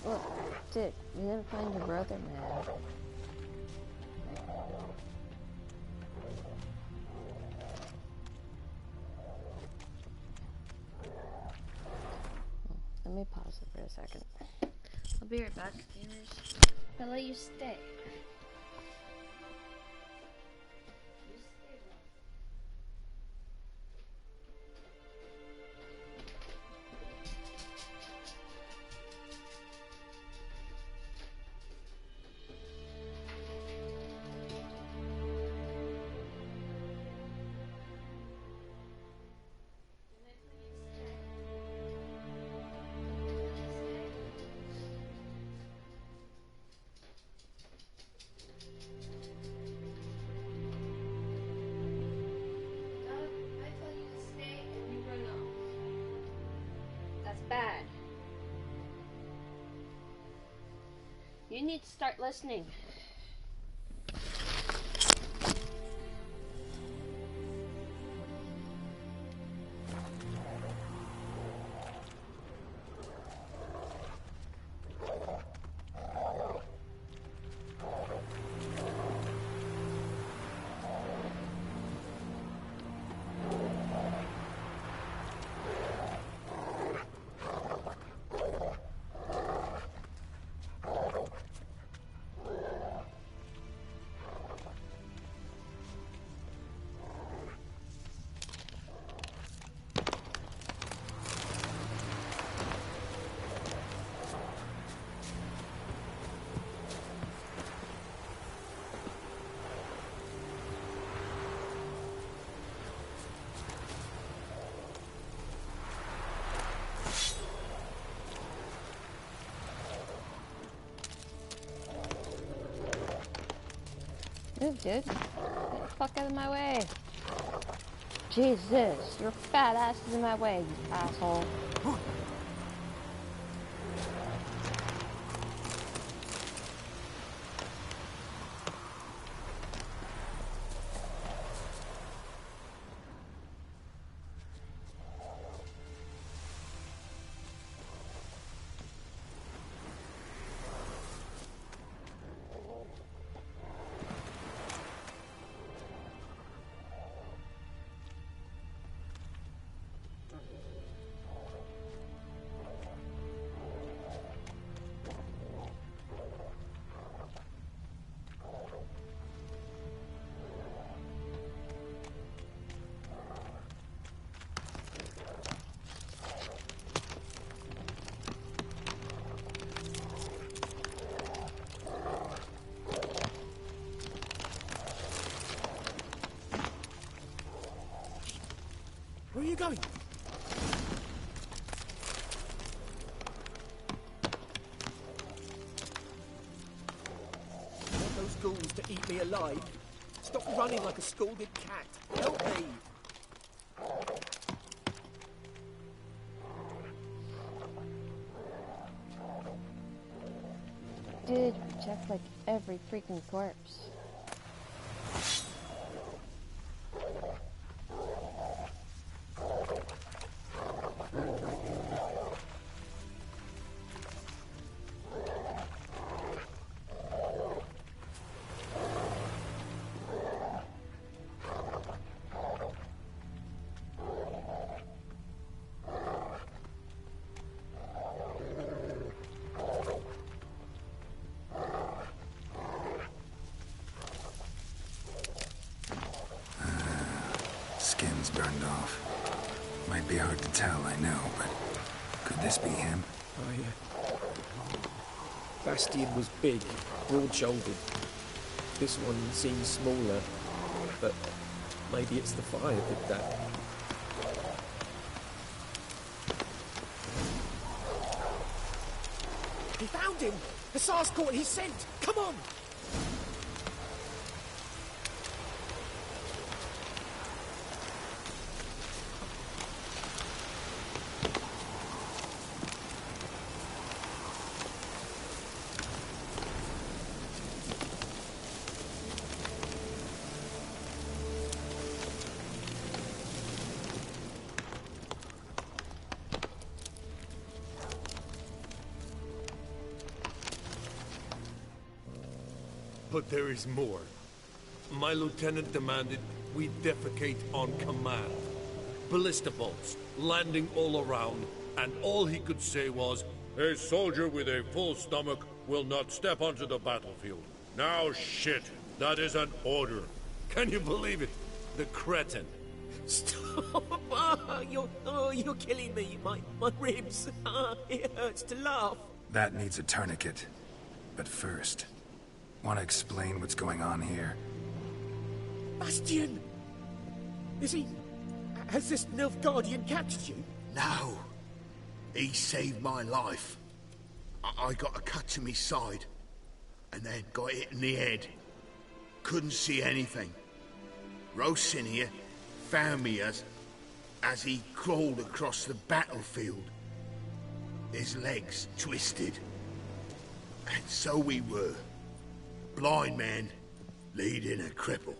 Look, Dick, you didn't find your brother, man. Let me pause it for a second. I'll be right back, viewers. I'll let you stay. Bad. You need to start listening. Move, dude. Get the fuck out of my way. Jesus, your fat ass is in my way, you asshole. Where are you going? Want those ghouls to eat me alive? Stop running like a scalded cat. Help me! Dude, we checked like every freaking corpse. Skin's burned off. Might be hard to tell, I know, but could this be him? Oh, yeah. Bastian was big, broad-shouldered. This one seems smaller, but maybe it's the fire did that. He found him! Hussar's caught his scent! Come on! But there is more. My lieutenant demanded we defecate on command. Ballista bolts, landing all around, and all he could say was, "A soldier with a full stomach will not step onto the battlefield." Now shit, that is an order. Can you believe it? The cretin. Stop! You're killing me. My ribs. It hurts to laugh. That needs a tourniquet. But first, want to explain what's going on here? Bastian! Is he... Has this Nilfgaardian captured you? No. He saved my life. I got a cut to my side, and then got hit in the head. Couldn't see anything. Rosinia found me as he crawled across the battlefield. His legs twisted. And so we were. Blind man leading a cripple.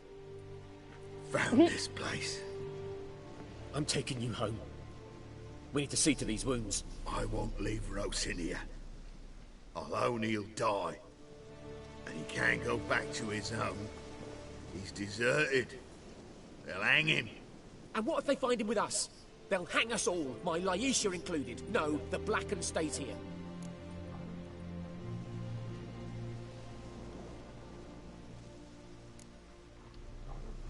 Found this place. I'm taking you home. We need to see to these wounds. I won't leave Rosinia. Alone he'll die. And he can't go back to his home. He's deserted. They'll hang him. And what if they find him with us? They'll hang us all, my Laisha included. No, the Blacken stays here.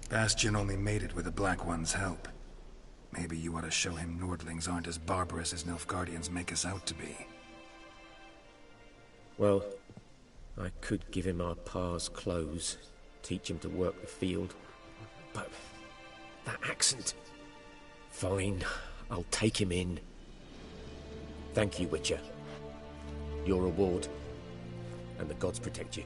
Bastian only made it with the Black One's help. Maybe you ought to show him Nordlings aren't as barbarous as Nilfgaardians make us out to be. Well, I could give him our pa's clothes, teach him to work the field. But that accent... Fine, I'll take him in. Thank you, Witcher. Your reward, and the gods protect you.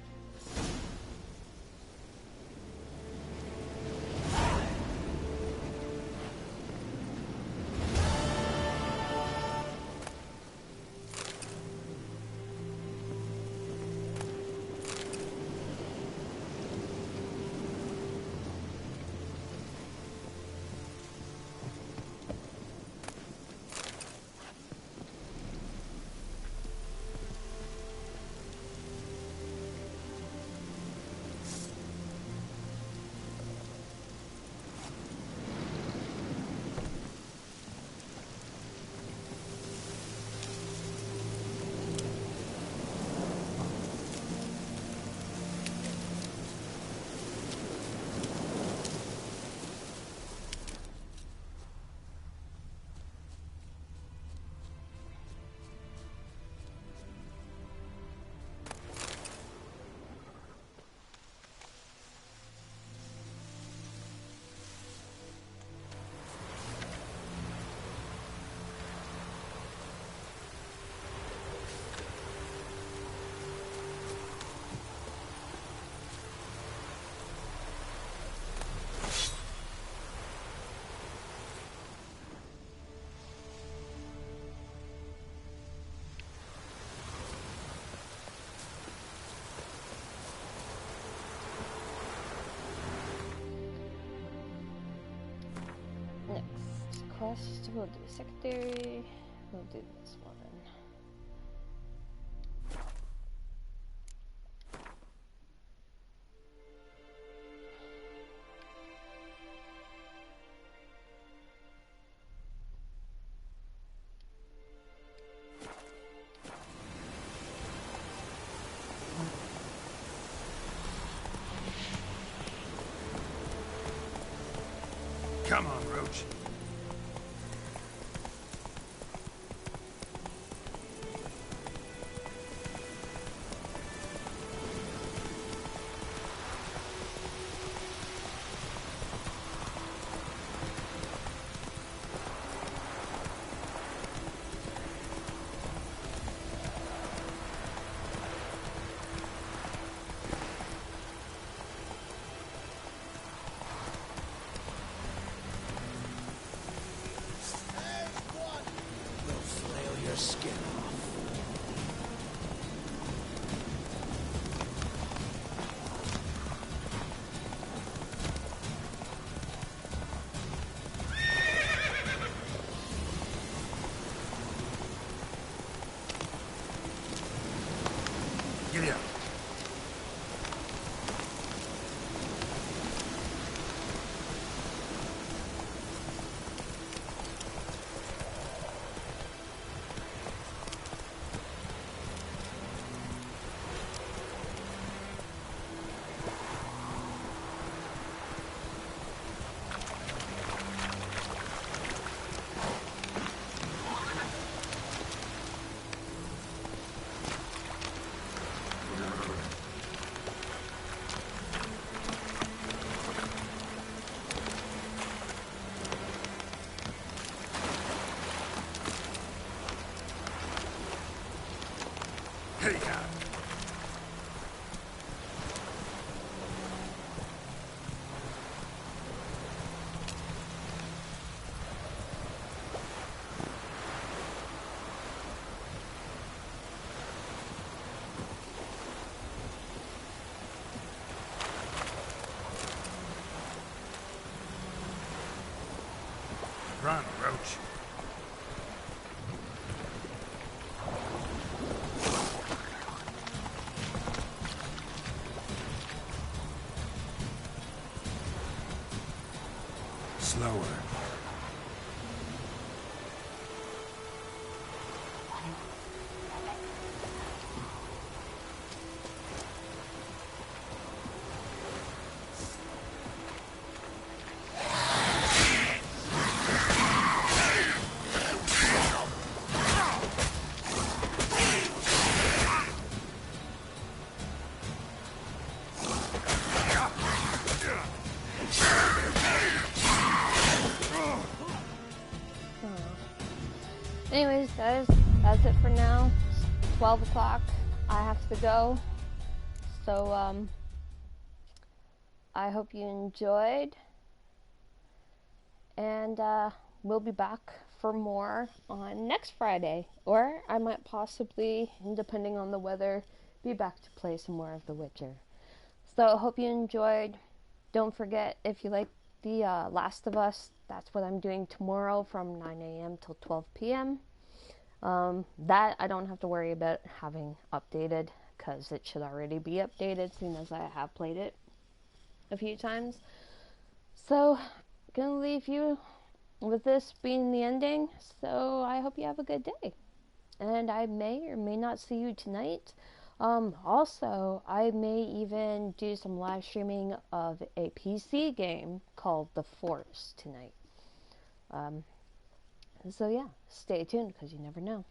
quest. We'll do secondary. We'll do this one. Come on, Roach. Giddy up. Hey, Run, Roach. Slower. Anyways, guys, that's it for now. It's 12 o'clock. I have to go. So, I hope you enjoyed. And, we'll be back for more on next Friday. Or I might possibly, depending on the weather, be back to play some more of The Witcher. So, I hope you enjoyed. Don't forget, if you like the Last of Us, that's what I'm doing tomorrow from 9 a.m. till 12 p.m. That I don't have to worry about having updated, because it should already be updated, seeing as I have played it a few times. So, gonna leave you with this being the ending, so I hope you have a good day. And I may or may not see you tonight. Also, I may even do some live streaming of a PC game called The Force tonight. So yeah, stay tuned, because you never know.